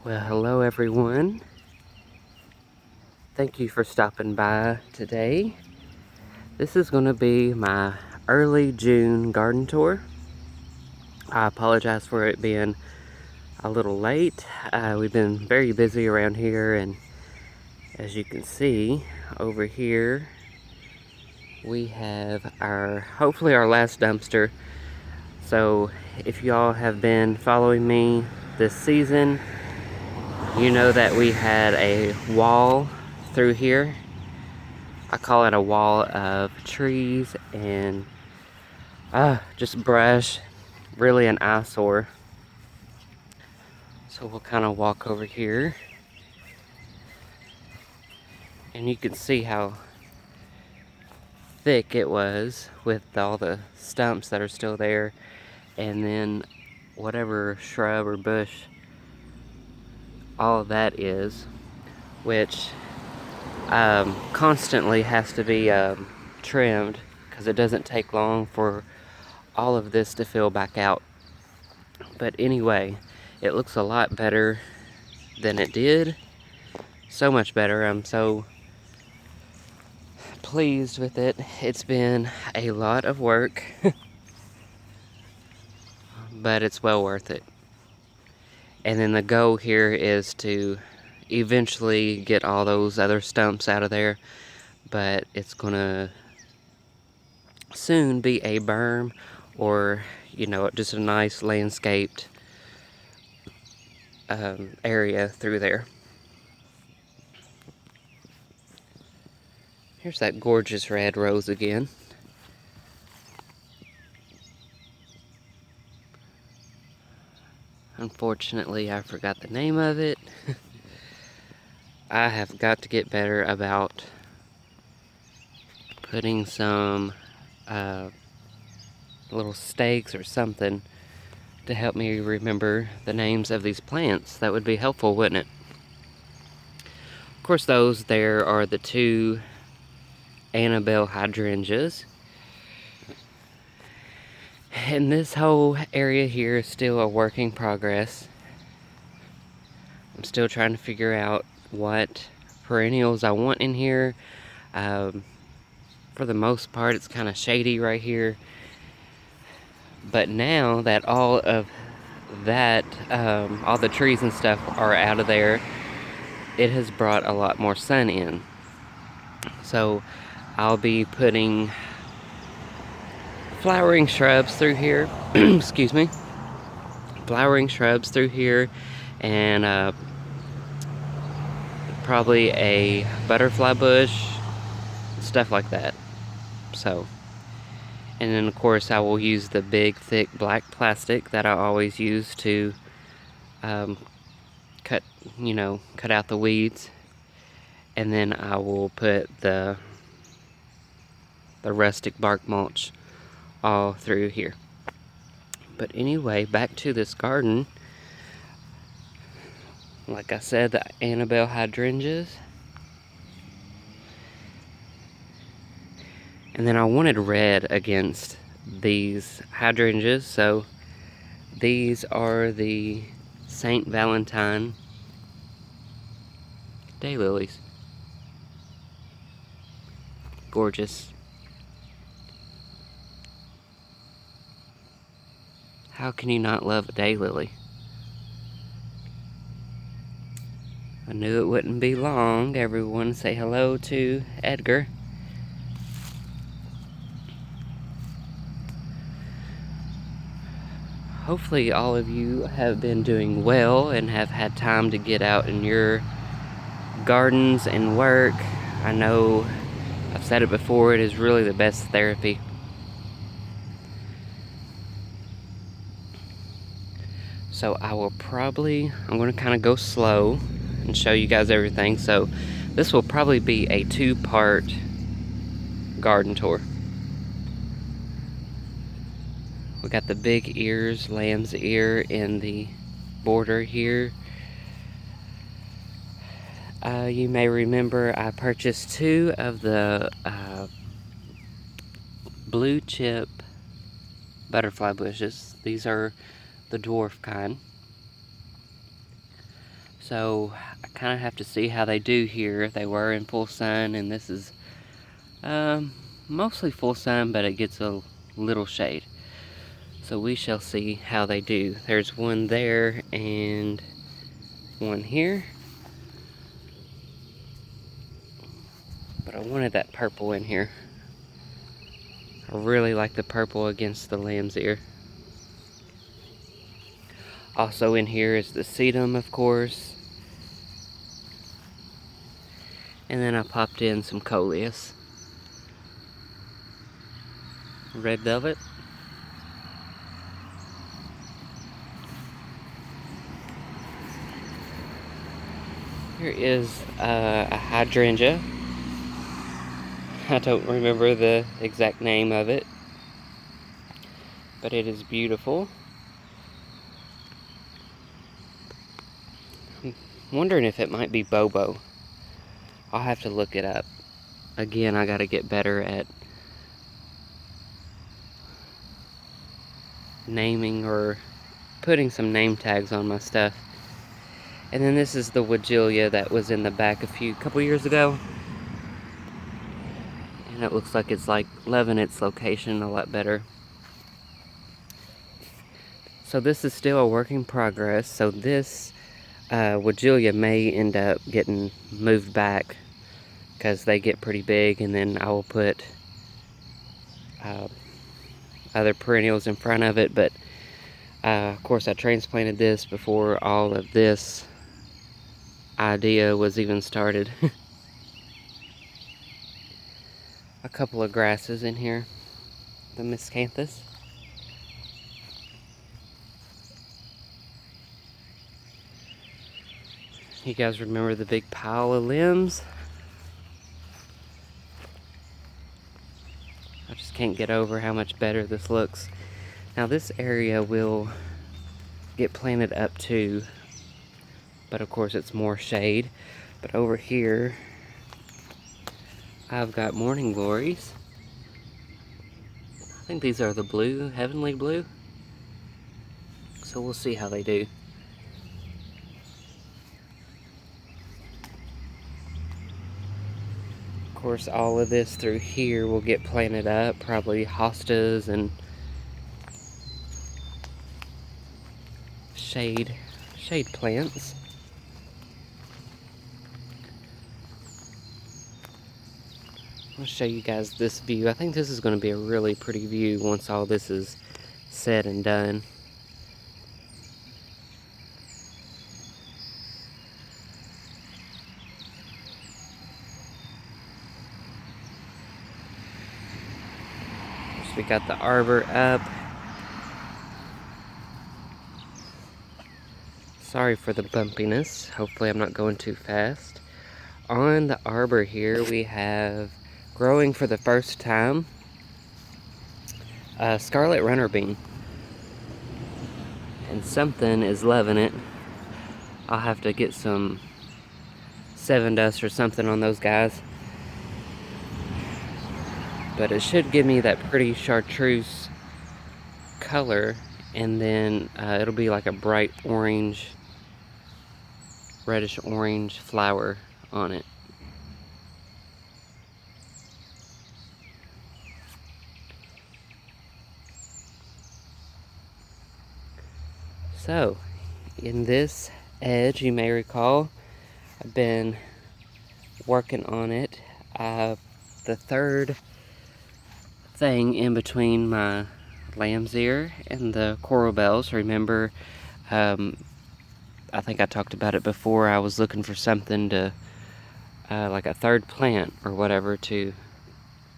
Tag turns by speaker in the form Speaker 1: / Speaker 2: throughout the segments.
Speaker 1: Well, hello everyone. Thank you for stopping by today. This is going to be my early June garden tour. I apologize for it being a little late. We've been very busy around here, and as you can see over here, we have hopefully our last dumpster. So if y'all have been following me this season, you know that we had a wall through here. I call it a wall of trees and just brush, really an eyesore. So we'll kind of walk over here, and you can see how thick it was with all the stumps that are still there, and then whatever shrub or bush all of that is, which constantly has to be trimmed, because it doesn't take long for all of this to fill back out. But anyway, it looks a lot better than it did. So much better. I'm so pleased with it. It's been a lot of work, but it's well worth it. And then the goal here is to eventually get all those other stumps out of there, but it's gonna soon be a berm, or just a nice landscaped area through there. Here's that gorgeous red rose again. Unfortunately, I forgot the name of it. I have got to get better about putting some little stakes or something to help me remember the names of these plants. That would be helpful, wouldn't it? Of course, those there are the two Annabelle hydrangeas. And this whole area here is still a work in progress. I'm still trying to figure out what perennials I want in here. For the most part, it's kind of shady right here. But now that all of that, all the trees and stuff are out of there, it has brought a lot more sun in. So I'll be putting flowering shrubs through here. Excuse me. Flowering shrubs through here, and probably a butterfly bush, stuff like that. So, and then of course I will use the big thick black plastic that I always use to cut out the weeds, and then I will put the rustic bark mulch all through here. But anyway, back to this garden. Like I said, the Annabelle hydrangeas. And then I wanted red against these hydrangeas, so these are the St. Valentine daylilies. Gorgeous. How can you not love a daylily? I knew it wouldn't be long. Everyone say hello to Edgar. Hopefully all of you have been doing well and have had time to get out in your gardens and work. I know I've said it before, it is really the best therapy. So I'm going to kind of go slow and show you guys everything. So this will probably be a 2-part garden tour. We got the big ears, lamb's ear in the border here. You may remember I purchased 2 of the blue chip butterfly bushes. These are the dwarf kind. So I kind of have to see how they do here. They were in full sun, and this is mostly full sun, but it gets a little shade. So we shall see how they do. There's one there and one here. But I wanted that purple in here. I really like the purple against the lamb's ear. Also in here is the sedum, of course. And then I popped in some coleus. Red velvet. Here is a hydrangea. I don't remember the exact name of it, but it is beautiful. I'm wondering if it might be Bobo. I'll have to look it up. Again, I gotta get better at naming or putting some name tags on my stuff. And then this is the Weigela that was in the back a couple years ago. And it looks like it's like loving its location a lot better. So this is still a work in progress. So this Weigela may end up getting moved back because they get pretty big, and then I will put other perennials in front of it. But of course I transplanted this before all of this idea was even started. A couple of grasses in here. The miscanthus. You guys remember the big pile of limbs? I just can't get over how much better this looks. Now this area will get planted up too, but of course it's more shade. But over here, I've got morning glories. I think these are the blue, heavenly blue. So we'll see how they do. Of course, all of this through here will get planted up, probably hostas and shade plants. I'll show you guys this view. I think this is going to be a really pretty view once all this is said and done. We got the arbor up. Sorry for the bumpiness. Hopefully I'm not going too fast. On the arbor here we have, growing for the first time, scarlet runner bean. And something is loving it. I'll have to get some Sevin Dust or something on those guys. But it should give me that pretty chartreuse color, and then it'll be like a bright orange, reddish orange flower on it. So in this edge, you may recall, I've been working on it. The third thing in between my lamb's ear and the coral bells. Remember, I think I talked about it before. I was looking for something to, like a third plant or whatever, to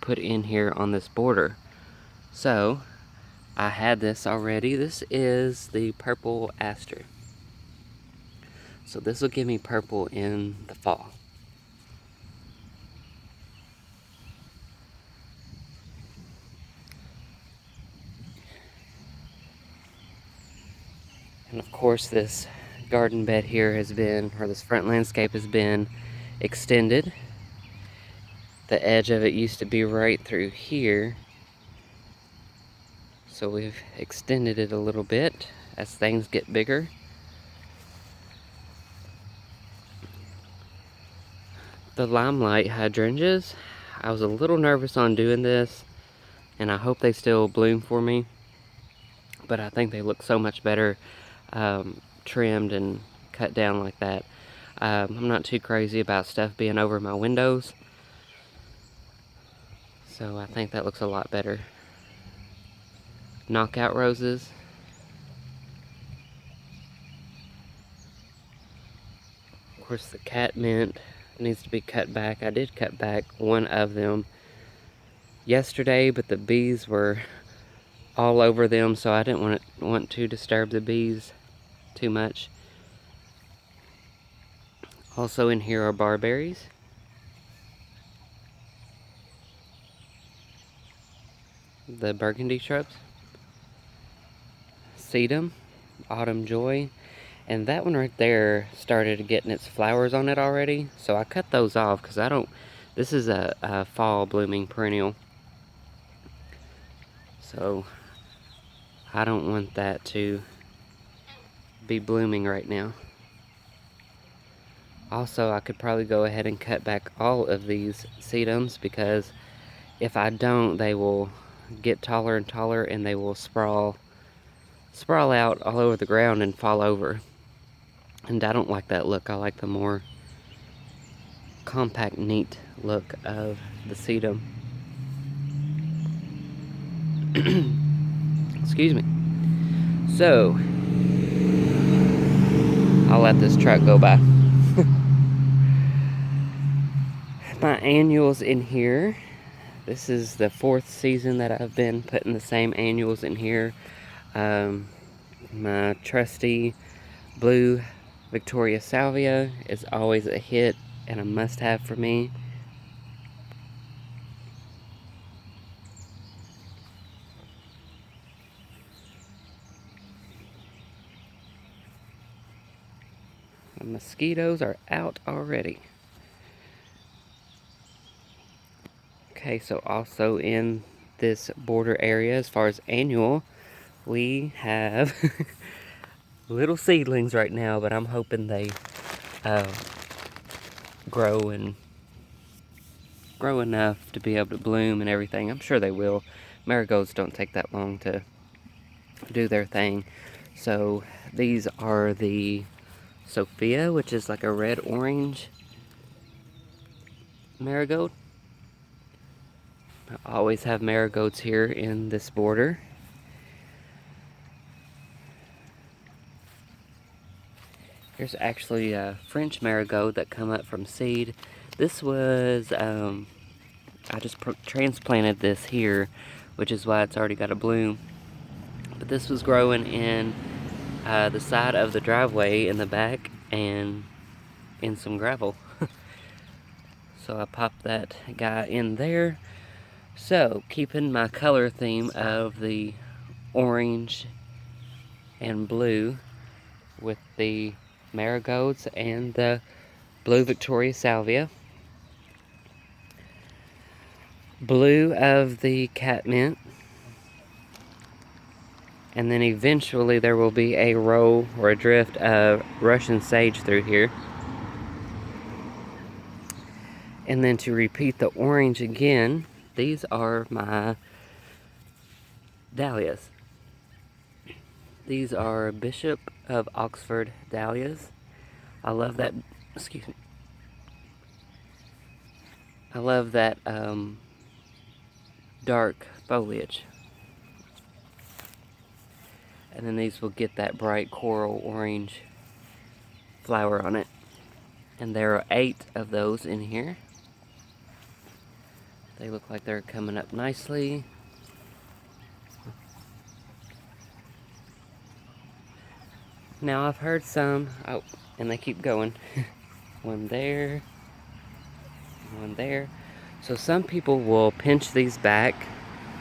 Speaker 1: put in here on this border. So I had this already. This is the purple aster. So this will give me purple in the fall. And of course this garden bed here has been, or this front landscape has been extended. The edge of it used to be right through here. So we've extended it a little bit as things get bigger. the Limelight hydrangeas. I was a little nervous on doing this, and I hope they still bloom for me, but I think they look so much better trimmed and cut down like that. I'm not too crazy about stuff being over my windows, so I think that looks a lot better. Knockout roses. Of course, the catmint needs to be cut back. I did cut back one of them yesterday, but the bees were all over them, so I didn't want to disturb the bees too much. Also in here are barberries. The burgundy shrubs. Sedum, autumn joy. And that one right there started getting its flowers on it already, so I cut those off because I don't, this is a fall blooming perennial. So I don't want that to be blooming right now. Also, I could probably go ahead and cut back all of these sedums, because if I don't, they will get taller and taller and they will sprawl out all over the ground and fall over. And I don't like that look. I like the more compact, neat look of the sedum. Excuse me. So, I'll let this truck go by. My annuals in here. This is the 4th season that I've been putting the same annuals in here. My trusty blue Victoria Salvia is always a hit and a must-have for me. The mosquitoes are out already. Okay, so also in this border area, as far as annual, we have little seedlings right now, but I'm hoping they grow enough to be able to bloom and everything. I'm sure they will. Marigolds don't take that long to do their thing. So these are the Sophia, which is like a red-orange marigold. I always have marigolds here in this border. Here's actually a French marigold that come up from seed. This was, I just transplanted this here, which is why it's already got a bloom. But this was growing in the side of the driveway in the back and in some gravel. So I popped that guy in there. So, keeping my color theme of the orange and blue with the marigolds and the blue Victoria Salvia. Blue of the catmint. And then eventually there will be a row or a drift of Russian sage through here. And then to repeat the orange again, these are my dahlias. These are Bishop of Oxford dahlias. I love that, excuse me. I love that dark foliage. And then these will get that bright coral orange flower on it. And there are 8 of those in here. They look like they're coming up nicely. Now I've heard some, oh, and they keep going. One there, one there. So some people will pinch these back.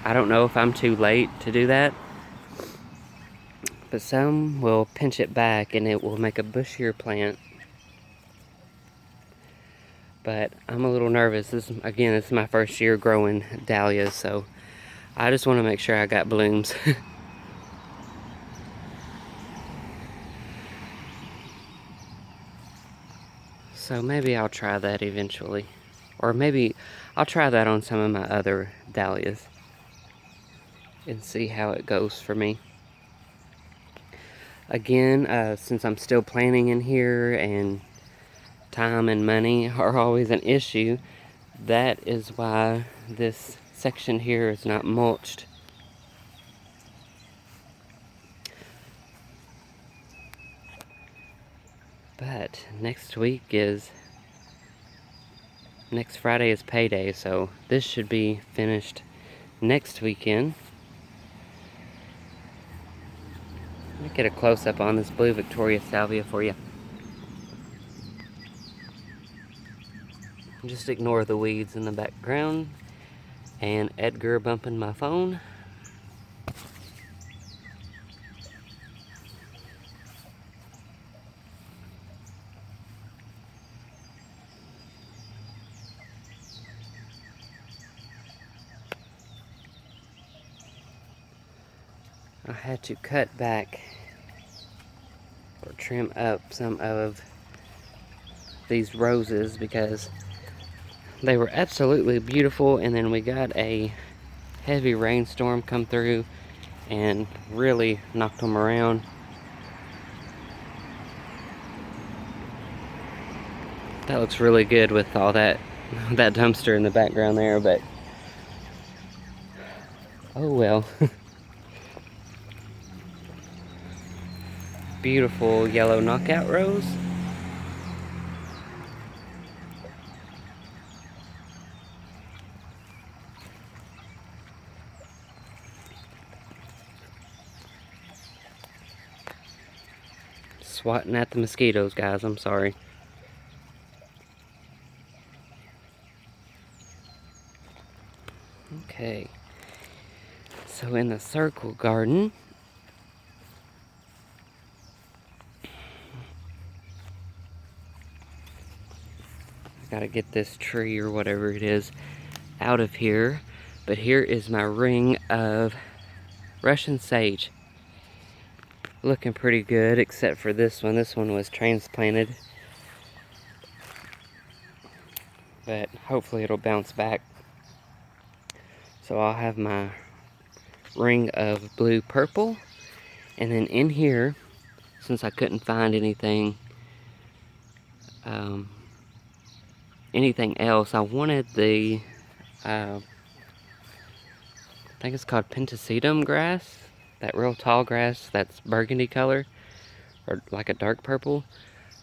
Speaker 1: I don't know if I'm too late to do that. But some will pinch it back and it will make a bushier plant. But I'm a little nervous. This is my first year growing dahlias, so I just want to make sure I got blooms. So maybe I'll try that eventually. Or maybe I'll try that on some of my other dahlias and see how it goes for me. Again, since I'm still planting in here and time and money are always an issue, that is why this section here is not mulched. But next Friday is payday, so this should be finished next weekend. Let me get a close-up on this blue Victoria Salvia for you. Just ignore the weeds in the background and Edgar bumping my phone. I had to cut back or trim up some of these roses because they were absolutely beautiful, and then we got a heavy rainstorm come through and really knocked them around. That looks really good with all that dumpster in the background there, but oh well. Beautiful yellow knockout rose. Swatting at the mosquitoes, guys, I'm sorry. Okay, so in the circle garden, I gotta get this tree or whatever it is out of here, but here is my ring of Russian sage. Looking pretty good, except for this one. This one was transplanted, but hopefully it'll bounce back. So I'll have my ring of blue purple, and then in here, since I couldn't find anything else, I wanted the I think it's called Pentasetum grass, that real tall grass that's burgundy color or like a dark purple.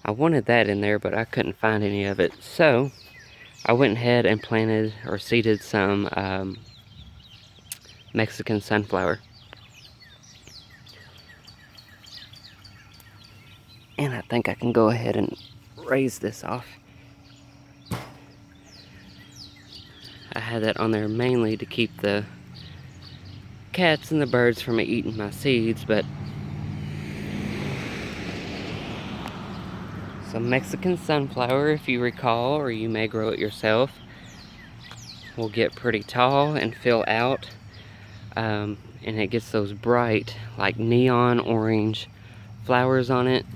Speaker 1: I wanted that in there, but I couldn't find any of it, so I went ahead and planted or seeded some Mexican sunflower. And I think I can go ahead and raise this off. I had that on there mainly to keep the cats and the birds from eating my seeds, but some Mexican sunflower, if you recall, or you may grow it yourself, will get pretty tall and fill out, and it gets those bright, like neon orange flowers on it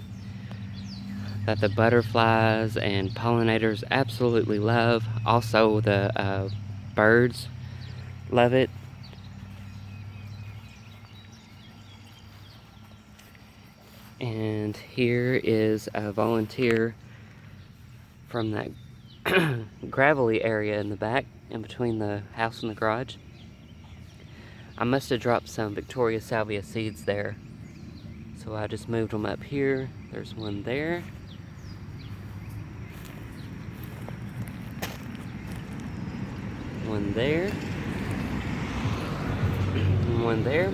Speaker 1: that the butterflies and pollinators absolutely love. Also, the birds love it. And here is a volunteer from that gravelly area in the back, in between the house and the garage. I must have dropped some Victoria Salvia seeds there, so I just moved them up here. There's one there. One there. One there.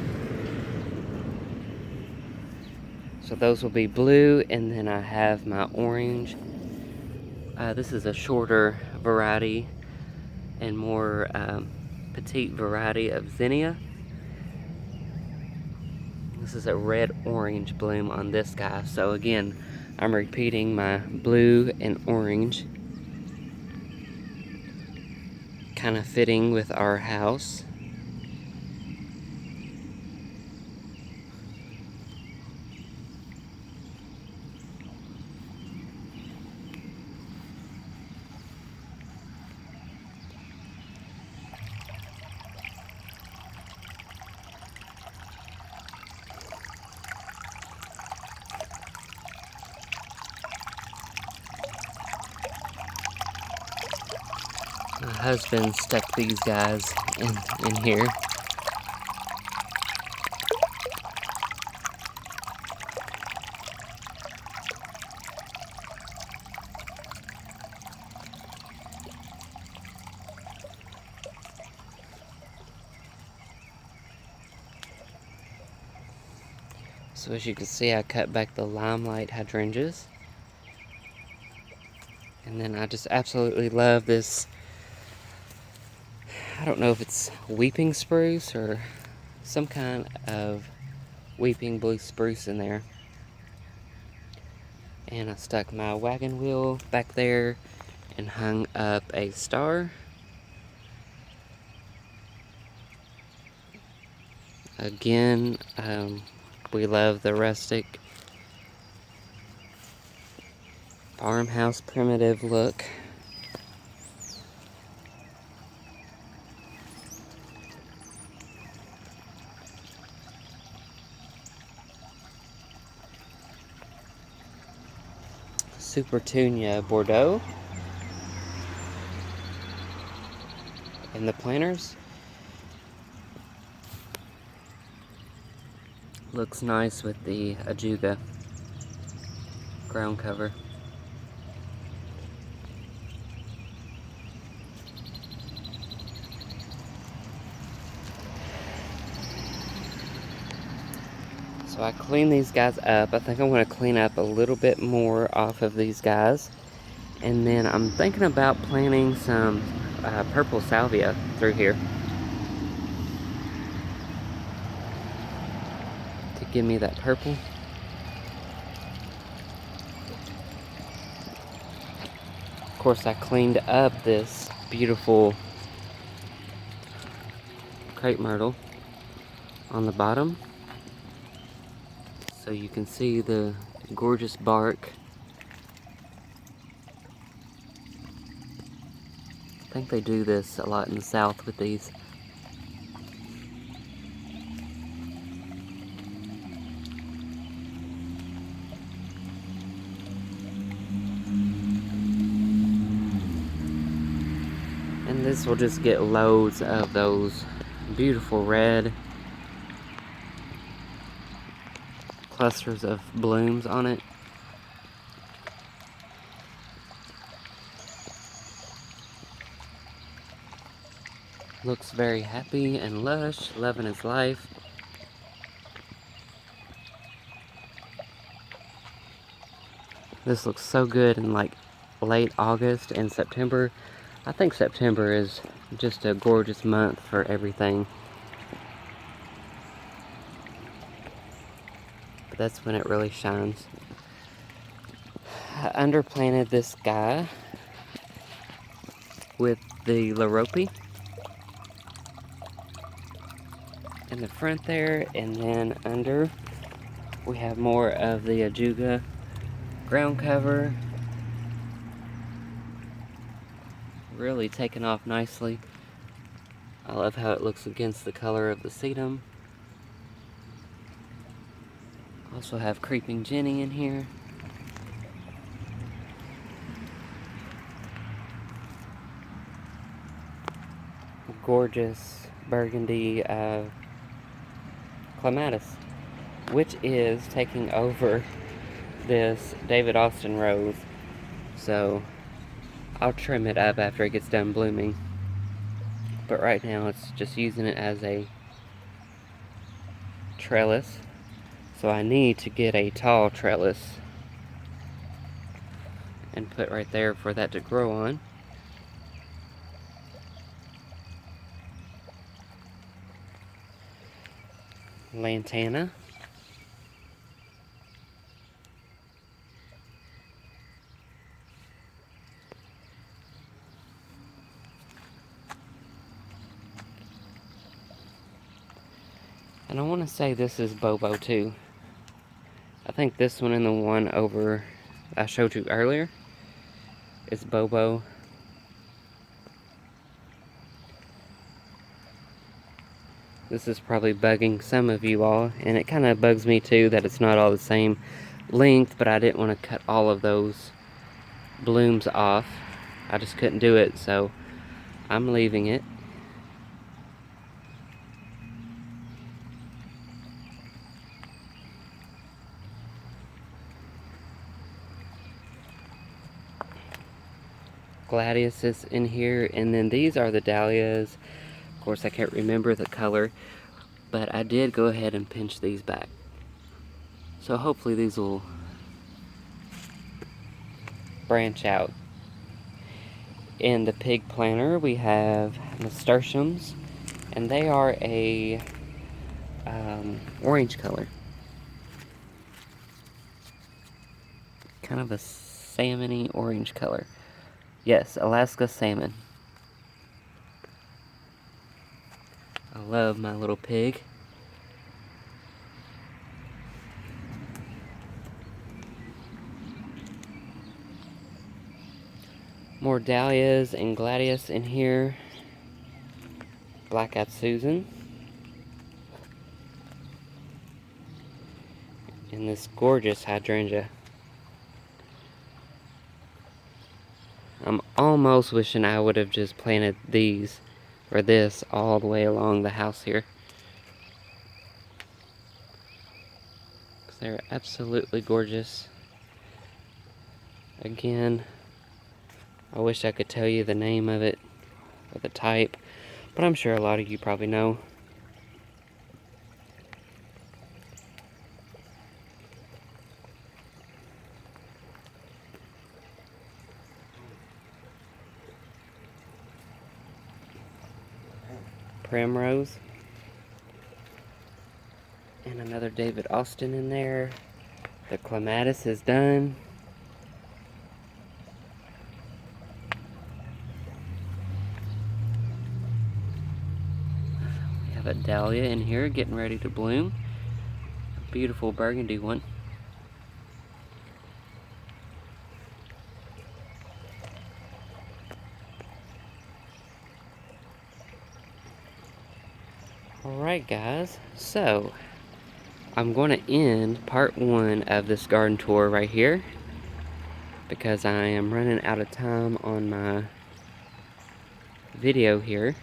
Speaker 1: So those will be blue, and then I have my orange. This is a shorter variety and more petite variety of zinnia. This is a red-orange bloom on this guy. So again, I'm repeating my blue and orange, kind of fitting with our house. husband stuck these guys in here. So as you can see, I cut back the limelight hydrangeas. And then I just absolutely love this, I don't know if it's weeping spruce or some kind of weeping blue spruce in there. And I stuck my wagon wheel back there and hung up a star. Again, we love the rustic farmhouse primitive look. Supertunia Bordeaux in the planters. Looks nice with the Ajuga ground cover. So I cleaned these guys up. I think I'm going to clean up a little bit more off of these guys. And then I'm thinking about planting some purple salvia through here to give me that purple. Of course, I cleaned up this beautiful crepe myrtle on the bottom, so you can see the gorgeous bark. I think they do this a lot in the south with these. And this will just get loads of those beautiful red clusters of blooms on it. Looks very happy and lush, loving its life. This looks so good in like late August and September. I think September is just a gorgeous month for everything. But that's when it really shines. I underplanted this guy with the Lorope in the front there, and then under we have more of the Ajuga ground cover. Really taking off nicely. I love how it looks against the color of the sedum. Also have Creeping Jenny in here. Gorgeous burgundy clematis, which is taking over this David Austin rose. So I'll trim it up after it gets done blooming. But right now it's just using it as a trellis. So I need to get a tall trellis and put right there for that to grow on. Lantana. And I want to say this is Bobo too. I think this one and the one over I showed you earlier is Bobo. This is probably bugging some of you all, and it kind of bugs me too that it's not all the same length, but I didn't want to cut all of those blooms off. I just couldn't do it, so I'm leaving it. Gladius is in here, and then these are the dahlias. Of course, I can't remember the color, but I did go ahead and pinch these back. So hopefully these will branch out. In the pig planter, we have nasturtiums, and they are a orange color. Kind of a salmon-y orange color. Yes, Alaska salmon. I love my little pig. More dahlias and gladius in here. Black-eyed Susan. And this gorgeous hydrangea. I'm almost wishing I would have just planted these, or this, all the way along the house here. Because they're absolutely gorgeous. Again, I wish I could tell you the name of it, or the type, but I'm sure a lot of you probably know. Primrose. And another David Austin in there. The clematis is done. We have a dahlia in here getting ready to bloom. A beautiful burgundy one. Alright guys, so I'm going to end part 1 of this garden tour right here because I am running out of time on my video here.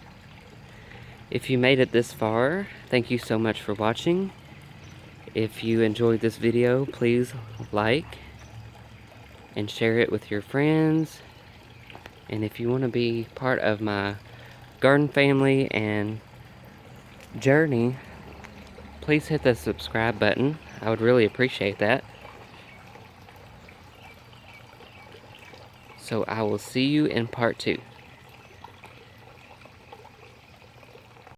Speaker 1: If you made it this far, thank you so much for watching. If you enjoyed this video, please like and share it with your friends. And if you want to be part of my garden family and journey, please hit the subscribe button. I would really appreciate that. So I will see you in part 2.